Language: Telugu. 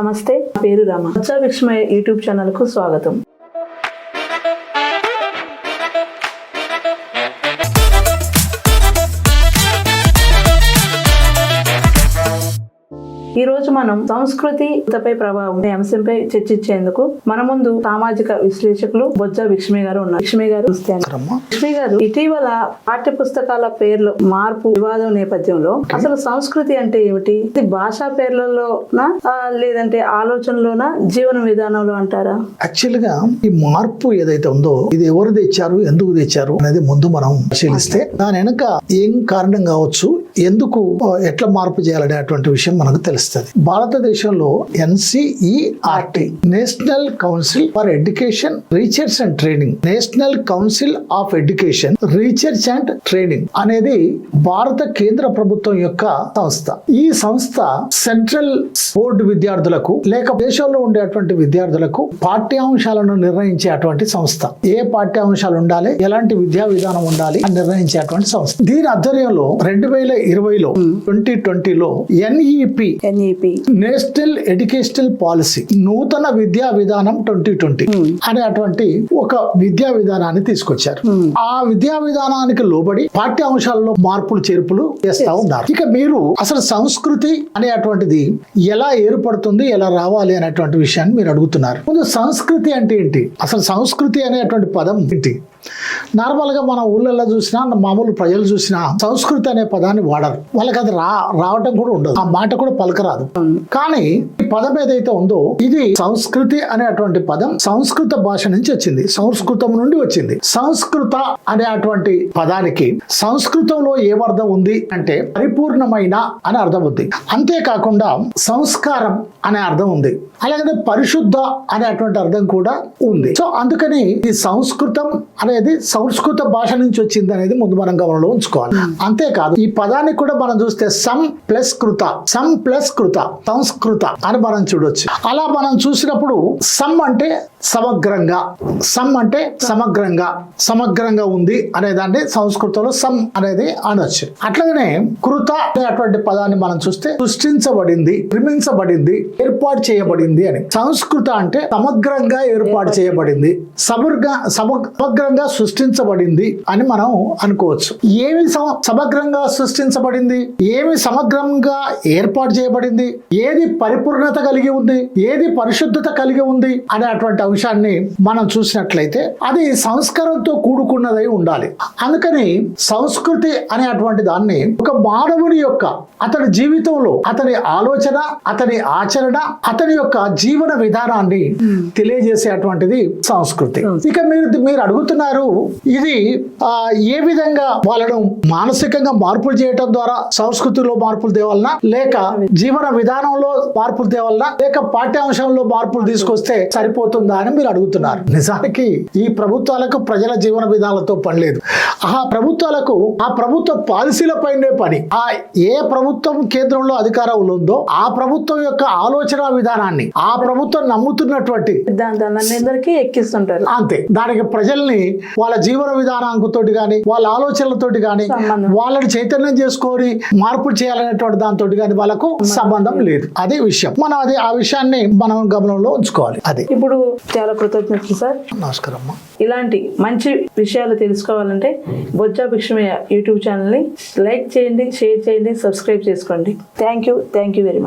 నమస్తే, నా పేరు రామ. బొజ్జా విస్మయ యూట్యూబ్ ఛానల్ కు స్వాగతం. ఈ రోజు మనం సంస్కృతిపై ప్రభావం అనే అంశంపై చర్చించేందుకు మన ముందు సామాజిక విశ్లేషకులు బొజ్జా విస్మయ గారు ఉన్నారు. విస్మయ గారు, విస్మయ గారు, ఇటీవల పాఠ్య పుస్తకాల పేర్లు మార్పు వివాదం నేపథ్యంలో అసలు సంస్కృతి అంటే ఏమిటి? ఇది భాషా పేర్లలోనా లేదంటే ఆలోచనలోనా, జీవన విధానంలో అంటారా? యాక్చువల్ గా ఈ మార్పు ఏదైతే ఉందో ఇది ఎవరు తెచ్చారు, ఎందుకు తెచ్చారు అనేది ముందు మనం పరిశీలిస్తే దాని వెనక ఏం కారణం కావచ్చు, ఎందుకు ఎట్లా మార్పు చేయాలనేటువంటి విషయం మనకు తెలుస్తుంది. భారతదేశంలో NCERT, national council for education research and training, national council of education research and training అనేది భారత కేంద్ర ప్రభుత్వం యొక్క సంస్థ. ఈ సంస్థ సెంట్రల్ బోర్డు విద్యార్థులకు లేక దేశంలో ఉండేటువంటి విద్యార్థులకు పాఠ్యాంశాలను నిర్ణయించేటువంటి సంస్థ. ఏ పాఠ్యాంశాలు ఉండాలి, ఎలాంటి విద్యా విధానం ఉండాలి అని నిర్ణయించేటువంటి సంస్థ. దీని ఆధ్వర్యంలో 2020లో 2020లో NEP నేషనల్ ఎడ్యుకేషనల్ పాలసీ, నూతన విద్యా విధానం 2020 అనేటువంటి ఒక విద్యా విధానాన్ని తీసుకొచ్చారు. ఆ విద్యా విధానానికి లోబడి పాఠ్యాంశాలలో మార్పులు చేర్పులు చేస్తా ఉన్నారు. ఇక మీరు అసలు సంస్కృతి అనేటువంటిది ఎలా ఏర్పడుతుంది, ఎలా రావాలి అనేటువంటి విషయాన్ని మీరు అడుగుతున్నారు. ముందు సంస్కృతి అంటే ఏంటి, అసలు సంస్కృతి అనేటువంటి పదం ఏంటి? నార్మల్ గా మన ఊళ్ళల్లో చూసినా, మామూలు ప్రజలు చూసినా సంస్కృతి అనే పదాన్ని వాడరు. వాళ్ళకి అది రావటం కూడా ఉండదు, ఆ మాట కూడా పలకరాదు. కానీ ఈ పదం ఏదైతే ఉందో ఇది సంస్కృతి అనేటువంటి పదం సంస్కృత భాష నుంచి వచ్చింది, సంస్కృతం నుండి వచ్చింది. సంస్కృత అనేటువంటి పదానికి సంస్కృతంలో ఏమర్థం ఉంది అంటే పరిపూర్ణమైన అనే అర్థం ఉంది. అంతేకాకుండా సంస్కారం అనే అర్థం ఉంది, అలాగే పరిశుద్ధ అనేటువంటి అర్థం కూడా ఉంది. సో అందుకని ఈ సంస్కృతం అనేది సంస్కృత భాష నుంచి వచ్చింది అనేది ముందు మనం గమనంలో ఉంచుకోవాలి. అంతేకాదు ఈ పదాన్ని కూడా మనం చూస్తే సం ప్లస్ కృత సంస్కృత అని మనం చూడొచ్చు. అలా మనం చూసినప్పుడు సం అంటే సమగ్రంగా, సం అంటే సమగ్రంగా ఉంది అనేదాన్ని సంస్కృతంలో సం అనేది అనొచ్చు. అట్లాగనే కృత అనేటువంటి పదాన్ని మనం చూస్తే సృష్టించబడింది, నిర్మించబడింది, ఏర్పాటు చేయబడింది అని. సంస్కృత అంటే సమగ్రంగా ఏర్పాటు చేయబడింది, సమగ్రంగా సృష్టించబడింది అని మనం అనుకోవచ్చు. ఏమి సమగ్రంగా సృష్టించబడింది, ఏమి సమగ్రంగా ఏర్పాటు చేయబడింది, ఏది పరిపూర్ణత కలిగి ఉంది, ఏది పరిశుద్ధత కలిగి ఉంది అనేటువంటి అంశాన్ని మనం చూసినట్లయితే అది సంస్కారంతో కూడుకున్నదై ఉండాలి. అందుకని సంస్కృతి అనేటువంటి దాన్ని ఒక మానవుని యొక్క అతని జీవితంలో అతని ఆలోచన, అతని ఆచరణ, అతని యొక్క జీవన విధానాన్ని తెలియజేసేటువంటిది సంస్కృతి. ఇక మీరు అడుగుతున్నారు ఇది ఏ విధంగా వాళ్ళను మానసికంగా మార్పులు చేయటం ద్వారా సంస్కృతిలో మార్పులు తేవాలన్నా, లేక జీవన విధానంలో మార్పులు తేవాలన్నా, లేక పాఠ్యాంశంలో మార్పులు తీసుకొస్తే సరిపోతుందా అని మీరు అడుగుతున్నారు. నిజానికి ఈ ప్రభుత్వాలకు ప్రజల జీవన విధానాలతో పని లేదు. ఆ ప్రభుత్వాలకు ఆ ప్రభుత్వ పాలసీలపైనే పని. ఏ ప్రభుత్వం కేంద్రంలో అధికారంలో ఉందో ఆ ప్రభుత్వం యొక్క ఆలోచన విధానాన్ని, ఆ ప్రభుత్వం నమ్ముతున్నటువంటి అందరికీ ఎక్కిస్తుంటారు. అంతే. దానికి ప్రజల్ని వాళ్ళ జీవన విధానంతోటి గాని, వాళ్ళ ఆలోచనలతోటి గాని, వాళ్ళని చైతన్యం చేసుకొని మార్పు చేయాలనేటువంటి దాంతో గాని వాళ్ళకు సంబంధం లేదు. అదే విషయం. మనం ఆ విషయాన్ని మనం గమనంలో ఉంచుకోవాలి. అది ఇప్పుడు చాలా కృతజ్ఞతలు సార్. నమస్కారం. ఇలాంటి మంచి విషయాలు తెలుసుకోవాలంటే బొజ్జా విస్మయ యూట్యూబ్ ఛానల్ని లైక్ చేయండి, షేర్ చేయండి, సబ్స్క్రైబ్ చేసుకోండి. Thank you very much.